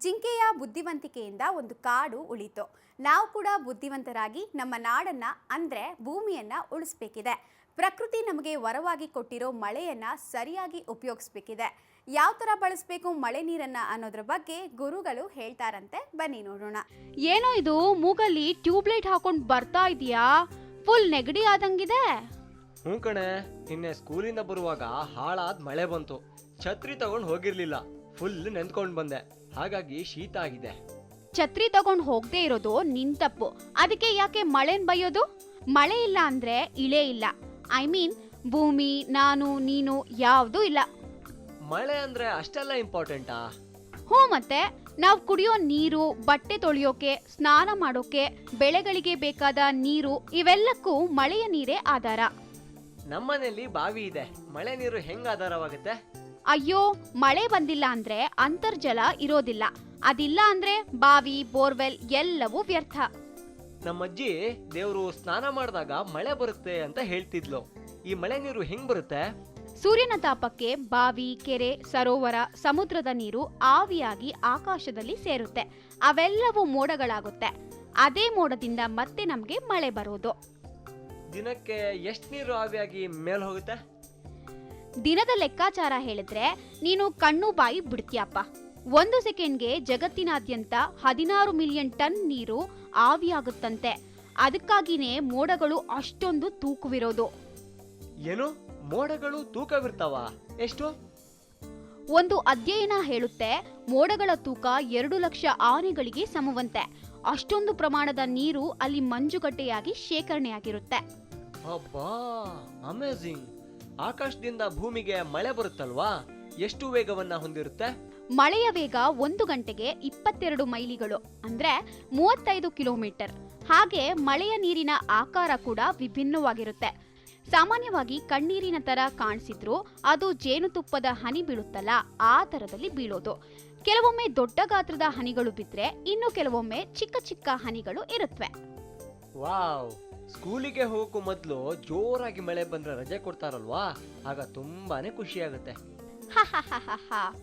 ಜಿಂಕೆಯ ಬುದ್ಧಿವಂತಿಕೆಯಿಂದ ಒಂದು ಕಾಡು ಉಳಿತು. ನಾವು ಕೂಡ ಬುದ್ಧಿವಂತರಾಗಿ ನಮ್ಮ ನಾಡನ್ನ ಅಂದ್ರೆ ಭೂಮಿಯನ್ನ ಉಳಿಸಬೇಕಿದೆ. ಪ್ರಕೃತಿ ನಮಗೆ ವರವಾಗಿ ಕೊಟ್ಟಿರೋ ಮಳೆಯನ್ನ ಸರಿಯಾಗಿ ಉಪಯೋಗಿಸಬೇಕಿದೆ. ಯಾವ ತರ ಬಳಸಬೇಕು ಮಳೆ ನೀರನ್ನ ಅನ್ನೋದ್ರ ಬಗ್ಗೆ ಗುರುಗಳು ಹೇಳ್ತಾರಂತೆ, ಬನ್ನಿ ನೋಡೋಣ. ಏನೋ ಇದು ಮೂಗಲ್ಲಿ ಟ್ಯೂಬ್ಲೈಟ್ ಹಾಕೊಂಡು ಬರ್ತಾ ಇದೆಯಾ? ಫುಲ್ ನೆಗಡಿ ಆದಂಗಿದೆ. ಹ್ಞೂ ಕಣೆ, ನಿನ್ನೆ ಸ್ಕೂಲಿಂದ ಬರುವಾಗ ಹಾಳಾದ ಮಳೆ ಬಂತು. ಛತ್ರಿ ತಗೊಂಡು ಹೋಗಿರ್ಲಿಲ್ಲ, ಫುಲ್ ನೆಂದ್ಕೊಂಡು ಬಂದೆ. ಹಾಗಾಗಿ ಶೀತ ಆಗಿದೆ. ಛತ್ರಿ ತಗೊಂಡು ಹೋಗದೆ ಇರೋದು ನಿನ್ ತಪ್ಪು. ಅದಕ್ಕೆ ಯಾಕೆ ಮಳೆನ್ ಬೈಯೋದು? ಮಳೆ ಇಲ್ಲ ಅಂದ್ರೆ ಇಳೆ ಇಲ್ಲ. ಐ ಮೀನ್ ಭೂಮಿ, ನಾನು, ನೀನು ಯಾವ್ದೂ ಇಲ್ಲ. ಮಳೆ ಅಂದ್ರೆ ಅಷ್ಟೆಲ್ಲ ಇಂಪಾರ್ಟೆಂಟಾ? ಹ್ಞೂ, ಮತ್ತೆ ನಾವು ಕುಡಿಯೋ ನೀರು, ಬಟ್ಟೆ ತೊಳೆಯೋಕೆ, ಸ್ನಾನ ಮಾಡೋಕೆ, ಬೆಳೆಗಳಿಗೆ ಬೇಕಾದ ನೀರು, ಇವೆಲ್ಲಕ್ಕೂ ಮಳೆಯ ನೀರೇ ಆಧಾರ. ನಮ್ಮನೇಲಿ ಬಾವಿ ಇದೆ, ಮಳೆ ನೀರು ಹೆಂಗ್ ಆಧಾರವಾಗುತ್ತೆ? ಅಯ್ಯೋ, ಮಳೆ ಬಂದಿಲ್ಲ ಅಂದ್ರೆ ಅಂತರ್ಜಲ ಇರೋದಿಲ್ಲ. ಅದಿಲ್ಲ ಅಂದ್ರೆ ಬಾವಿ, ಬೋರ್ವೆಲ್ ಎಲ್ಲವೂ ವ್ಯರ್ಥ. ನಮ್ಮಜ್ಜಿ ದೇವ್ರು ಸ್ನಾನ ಮಾಡಿದಾಗ ಮಳೆ ಬರುತ್ತೆ ಅಂತ ಹೇಳ್ತಿದ್ಲು. ಈ ಮಳೆ ನೀರು ಹೆಂಗ್ ಬರುತ್ತೆ? ಸೂರ್ಯನ ತಾಪಕ್ಕೆ ಬಾವಿ, ಕೆರೆ, ಸರೋವರ, ಸಮುದ್ರದ ನೀರು ಆವಿಯಾಗಿ ಆಕಾಶದಲ್ಲಿ ಸೇರುತ್ತೆ. ಅವೆಲ್ಲವೂ ಮೋಡಗಳಾಗುತ್ತೆ. ಅದೇ ಮೋಡದಿಂದ ಮತ್ತೆ ನಮ್ಗೆ ಮಳೆ ಬರೋದು. ದಿನಕ್ಕೆ ಎಷ್ಟು ನೀರು ಆವಿಯಾಗಿ ಮೇಲ್ ಹೋಗುತ್ತೆ? ದಿನದ ಲೆಕ್ಕಾಚಾರ ಹೇಳಿದ್ರೆ ನೀನು ಕಣ್ಣು ಬಾಯಿ ಬಿಡ್ತೀಯಪ್ಪ. 1 ಸೆಕೆಂಡ್ಗೆ ಜಗತ್ತಿನಾದ್ಯಂತ 16 ಮಿಲಿಯನ್ ಟನ್ ನೀರು ಆವಿಯಾಗುತ್ತಂತೆ. ಅದಕ್ಕಾಗಿನೇ ಮೋಡಗಳು ಅಷ್ಟೊಂದು ತೂಕವಿರೋದು. ಏನು, ಮೋಡಗಳು ತೂಕವಿರ್ತಾವ? ಎಷ್ಟು? ಒಂದು ಅಧ್ಯಯನ ಹೇಳುತ್ತೆ, ಮೋಡಗಳ ತೂಕ 2 ಲಕ್ಷ ಆನೆಗಳಿಗೆ ಸಮವಂತೆ. ಅಷ್ಟೊಂದು ಪ್ರಮಾಣದ ನೀರು ಅಲ್ಲಿ ಮಂಜುಗಡ್ಡೆಯಾಗಿ ಶೇಖರಣೆಯಾಗಿರುತ್ತೆ. ಅಬ್ಬಾ, ಅಮೇಜಿಂಗ್! ಆಕಾಶದಿಂದ ಭೂಮಿಗೆ ಮಳೆ ಬರುತ್ತಲ್ವಾ? ಎಷ್ಟು ವೇಗವನ್ನ ಹೊಂದಿರುತ್ತೆ? ಮಳೆಯ ವೇಗ 1 ಗಂಟೆಗೆ 22 ಮೈಲಿಗಳು, ಅಂದ್ರೆ 35 ಕಿಲೋಮೀಟರ್. ಹಾಗೆ ಮಳೆಯ ನೀರಿನ ಆಕಾರ ಕೂಡ ವಿಭಿನ್ನವಾಗಿರುತ್ತೆ. ಸಾಮಾನ್ಯವಾಗಿ ಕಣ್ಣೀರಿನ ತರ ಕಾಣಿಸಿದ್ರು ಅದು ಜೇನುತುಪ್ಪದ ಹನಿ ಬೀಳುತ್ತಲ್ಲ, ಆ ತರದಲ್ಲಿ ಬೀಳೋದು. ಕೆಲವೊಮ್ಮೆ ದೊಡ್ಡ ಗಾತ್ರದ ಹನಿಗಳು ಬಿದ್ರೆ, ಇನ್ನು ಕೆಲವೊಮ್ಮೆ ಚಿಕ್ಕ ಚಿಕ್ಕ ಹನಿಗಳು ಇರುತ್ತವೆ. ವಾವ್! ಸ್ಕೂಲಿಗೆ ಹೋಗಕ್ಕೂ ಮೊದಲು ಜೋರಾಗಿ ಮಳೆ ಬಂದ್ರೆ ರಜೆ ಕೊಡ್ತಾರಲ್ವಾ, ಆಗ ತುಂಬಾನೇ ಖುಷಿ ಆಗುತ್ತೆ.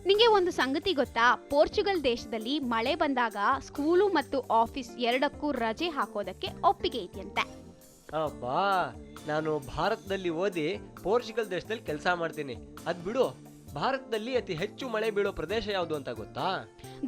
ನಿಂಗೆ ಒಂದು ಸಂಗತಿ ಗೊತ್ತಾ? ಪೋರ್ಚುಗಲ್ ದೇಶದಲ್ಲಿ ಮಳೆ ಬಂದಾಗ ಸ್ಕೂಲು ಮತ್ತು ಆಫೀಸ್ ಎರಡಕ್ಕೂ ರಜೆ ಹಾಕೋದಕ್ಕೆ ಒಪ್ಪಿಗೆ ಇದೆಯಂತೆ. ಅಬ್ಬಾ, ನಾನು ಭಾರತದಲ್ಲಿ ಓದಿ ಪೋರ್ಚುಗಲ್ ದೇಶದಲ್ಲಿ ಕೆಲಸ ಮಾಡ್ತೀನಿ. ಅದ್ ಬಿಡು, ಭಾರತದಲ್ಲಿ ಅತಿ ಹೆಚ್ಚು ಮಳೆ ಬೀಳೋ ಪ್ರದೇಶ ಯಾವುದು ಅಂತ ಗೊತ್ತಾ?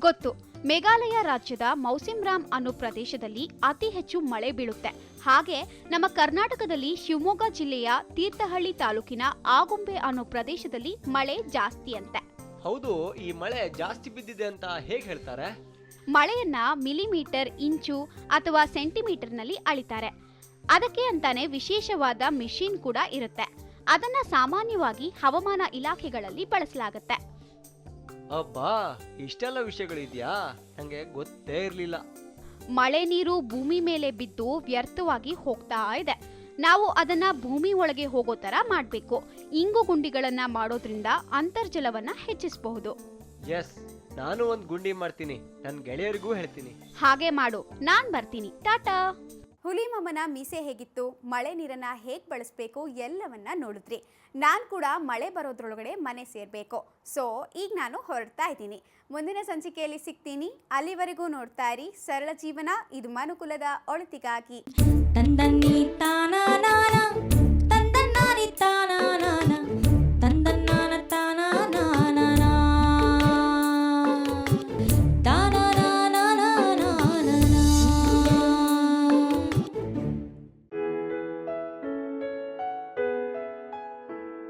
ಗೊತ್ತು. ಮೇಘಾಲಯ ರಾಜ್ಯದ ಮೌಸಿಮ್ರಾಮ್ ಅನ್ನೋ ಪ್ರದೇಶದಲ್ಲಿ ಅತಿ ಹೆಚ್ಚು ಮಳೆ ಬೀಳುತ್ತೆ. ಹಾಗೆ ನಮ್ಮ ಕರ್ನಾಟಕದಲ್ಲಿ ಶಿವಮೊಗ್ಗ ಜಿಲ್ಲೆಯ ತೀರ್ಥಹಳ್ಳಿ ತಾಲೂಕಿನ ಆಗುಂಬೆ ಅನ್ನೋ ಪ್ರದೇಶದಲ್ಲಿ ಮಳೆ ಜಾಸ್ತಿ ಅಂತೆ. ಹೌದು, ಈ ಮಳೆ ಜಾಸ್ತಿ ಬಿದ್ದಿದೆ ಅಂತ ಹೇಗೆ ಹೇಳ್ತಾರೆ? ಮಳೆಯನ್ನ ಮಿಲಿಮೀಟರ್, ಇಂಚು ಅಥವಾ ಸೆಂಟಿಮೀಟರ್ನಲ್ಲಿ ಅಳಿತಾರೆ. ಅದಕ್ಕೆ ಅಂತಾನೆ ವಿಶೇಷವಾದ ಮೆಷಿನ್ ಕೂಡ ಇರುತ್ತೆ. ಅದನ್ನ ಸಾಮಾನ್ಯವಾಗಿ ಹವಾಮಾನ ಇಲಾಖೆಗಳಲ್ಲಿ ಬಳಸಲಾಗುತ್ತೆ. ಅಬ್ಬಾ, ಇಷ್ಟೆಲ್ಲ ವಿಷಯಗಳಿದ್ಯಾ? ನಂಗೆ ಗೊತ್ತೇ ಇರ್ಲಿಲ್ಲ. ಮಳೆ ನೀರು ಭೂಮಿ ಮೇಲೆ ಬಿದ್ದು ವ್ಯರ್ಥವಾಗಿ ಹೋಗ್ತಾ ಇದೆ. ನಾವು ಅದನ್ನ ಭೂಮಿ ಒಳಗೆ ಹೋಗೋ ತರ ಮಾಡ್ಬೇಕು. ಇಂಗು ಗುಂಡಿಗಳನ್ನ ಮಾಡೋದ್ರಿಂದ ಅಂತರ್ಜಲವನ್ನ ಹೆಚ್ಚಿಸಬಹುದು. ಎಸ್, ನಾನು ಒಂದ್ ಗುಂಡಿ ಮಾಡ್ತೀನಿ, ನನ್ನ ಗೆಳೆಯರಿಗೂ ಹೇಳ್ತೀನಿ. ಹಾಗೆ ಮಾಡು, ನಾನ್ ಬರ್ತೀನಿ. ಟಾಟಾ. ಹುಲಿಮಮ್ಮನ ಮೀಸೆ ಹೇಗಿತ್ತು, ಮಳೆ ನೀರನ್ನ ಹೇಗೆ ಬಳಸಬೇಕು ಎಲ್ಲವನ್ನ ನೋಡಿದ್ರಿ. ನಾನು ಕೂಡ ಮಳೆ ಬರೋದ್ರೊಳಗಡೆ ಮನೆ ಸೇರಬೇಕು. ಸೊ ಈಗ ನಾನು ಹೊರಡ್ತಾ ಇದ್ದೀನಿ. ಮುಂದಿನ ಸಂಚಿಕೆಯಲ್ಲಿ ಸಿಗ್ತೀನಿ. ಅಲ್ಲಿವರೆಗೂ ನೋಡ್ತಾ ಇರಿ ಸರಳ ಜೀವನ. ಇದು ಮನುಕುಲದ ಒಳಿತಿಗಾಗಿ.